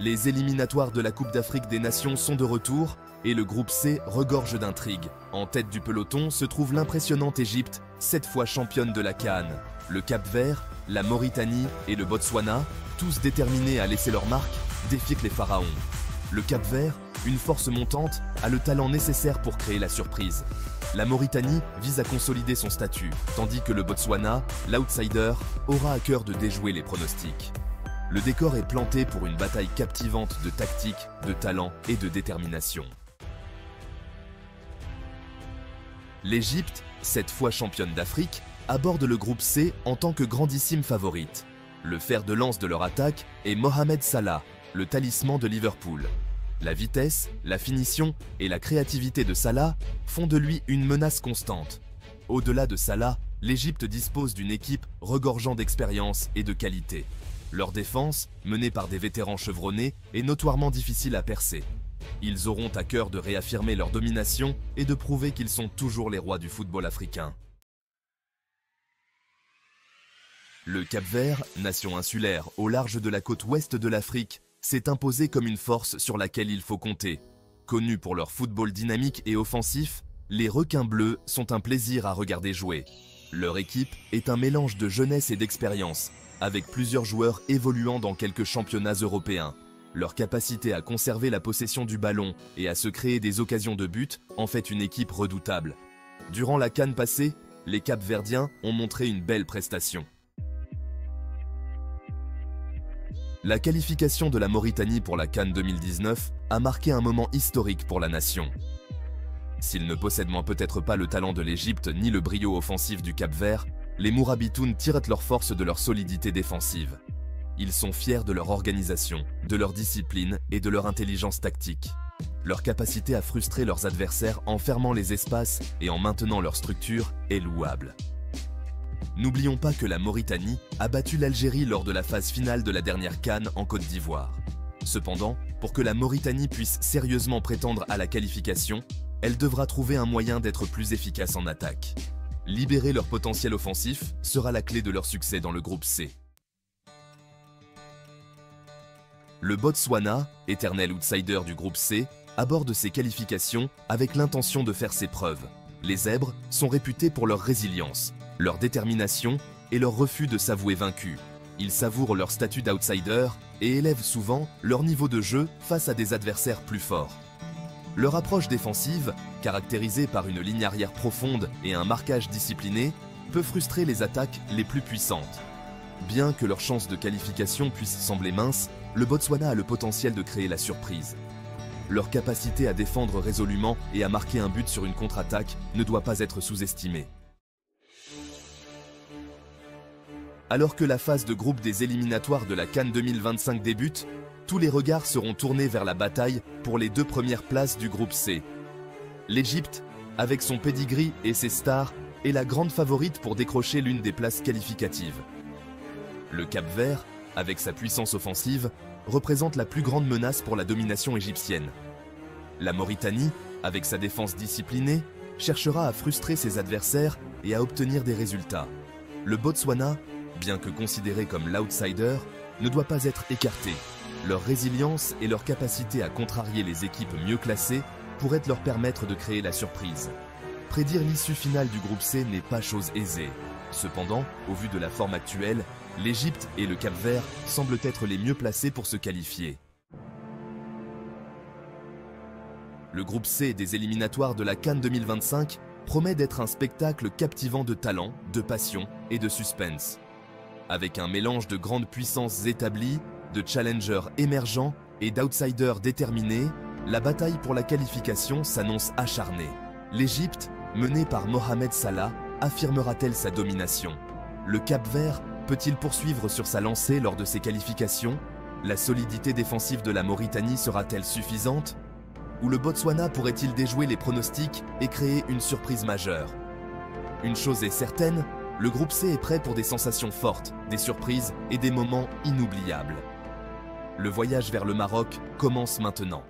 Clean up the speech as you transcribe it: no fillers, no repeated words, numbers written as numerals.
Les éliminatoires de la Coupe d'Afrique des Nations sont de retour et le groupe C regorge d'intrigues. En tête du peloton se trouve l'impressionnante Égypte, 7 fois championne de la CAN. Le Cap-Vert, la Mauritanie et le Botswana, tous déterminés à laisser leur marque, défient les pharaons. Le Cap-Vert, une force montante, a le talent nécessaire pour créer la surprise. La Mauritanie vise à consolider son statut, tandis que le Botswana, l'outsider, aura à cœur de déjouer les pronostics. Le décor est planté pour une bataille captivante de tactique, de talent et de détermination. L'Égypte, 7 fois championne d'Afrique, aborde le groupe C en tant que grandissime favorite. Le fer de lance de leur attaque est Mohamed Salah, le talisman de Liverpool. La vitesse, la finition et la créativité de Salah font de lui une menace constante. Au-delà de Salah, l'Égypte dispose d'une équipe regorgeant d'expérience et de qualité. Leur défense, menée par des vétérans chevronnés, est notoirement difficile à percer. Ils auront à cœur de réaffirmer leur domination et de prouver qu'ils sont toujours les rois du football africain. Le Cap-Vert, nation insulaire au large de la côte ouest de l'Afrique, s'est imposé comme une force sur laquelle il faut compter. Connus pour leur football dynamique et offensif, les requins bleus sont un plaisir à regarder jouer. Leur équipe est un mélange de jeunesse et d'expérience, avec plusieurs joueurs évoluant dans quelques championnats européens. Leur capacité à conserver la possession du ballon et à se créer des occasions de but en fait une équipe redoutable. Durant la CAN passée, les Cap-Verdiens ont montré une belle prestation. La qualification de la Mauritanie pour la CAN 2019 a marqué un moment historique pour la nation. S'ils ne possèdent peut-être pas le talent de l'Égypte ni le brio offensif du Cap-Vert, les Mourabitounes tirent leur force de leur solidité défensive. Ils sont fiers de leur organisation, de leur discipline et de leur intelligence tactique. Leur capacité à frustrer leurs adversaires en fermant les espaces et en maintenant leur structure est louable. N'oublions pas que la Mauritanie a battu l'Algérie lors de la phase finale de la dernière CAN en Côte d'Ivoire. Cependant, pour que la Mauritanie puisse sérieusement prétendre à la qualification, elle devra trouver un moyen d'être plus efficace en attaque. Libérer leur potentiel offensif sera la clé de leur succès dans le groupe C. Le Botswana, éternel outsider du groupe C, aborde ses qualifications avec l'intention de faire ses preuves. Les Zèbres sont réputés pour leur résilience, leur détermination et leur refus de s'avouer vaincus. Ils savourent leur statut d'outsider et élèvent souvent leur niveau de jeu face à des adversaires plus forts. Leur approche défensive, caractérisée par une ligne arrière profonde et un marquage discipliné, peut frustrer les attaques les plus puissantes. Bien que leurs chances de qualification puissent sembler minces, le Botswana a le potentiel de créer la surprise. Leur capacité à défendre résolument et à marquer un but sur une contre-attaque ne doit pas être sous-estimée. Alors que la phase de groupe des éliminatoires de la CAN 2025 débute, tous les regards seront tournés vers la bataille pour les 2 premières places du groupe C. L'Égypte, avec son pedigree et ses stars, est la grande favorite pour décrocher l'une des places qualificatives. Le Cap-Vert, avec sa puissance offensive, représente la plus grande menace pour la domination égyptienne. La Mauritanie, avec sa défense disciplinée, cherchera à frustrer ses adversaires et à obtenir des résultats. Le Botswana, bien que considéré comme l'outsider, ne doit pas être écarté. Leur résilience et leur capacité à contrarier les équipes mieux classées pourraient leur permettre de créer la surprise. Prédire l'issue finale du groupe C n'est pas chose aisée. Cependant, au vu de la forme actuelle, l'Égypte et le Cap-Vert semblent être les mieux placés pour se qualifier. Le groupe C des éliminatoires de la CAN 2025 promet d'être un spectacle captivant de talent, de passion et de suspense. Avec un mélange de grandes puissances établies, de challengers émergents et d'outsiders déterminés, la bataille pour la qualification s'annonce acharnée. L'Égypte, menée par Mohamed Salah, affirmera-t-elle sa domination? Le Cap-Vert peut-il poursuivre sur sa lancée lors de ses qualifications? La solidité défensive de la Mauritanie sera-t-elle suffisante? Ou le Botswana pourrait-il déjouer les pronostics et créer une surprise majeure? Une chose est certaine, le groupe C est prêt pour des sensations fortes, des surprises et des moments inoubliables. Le voyage vers le Maroc commence maintenant.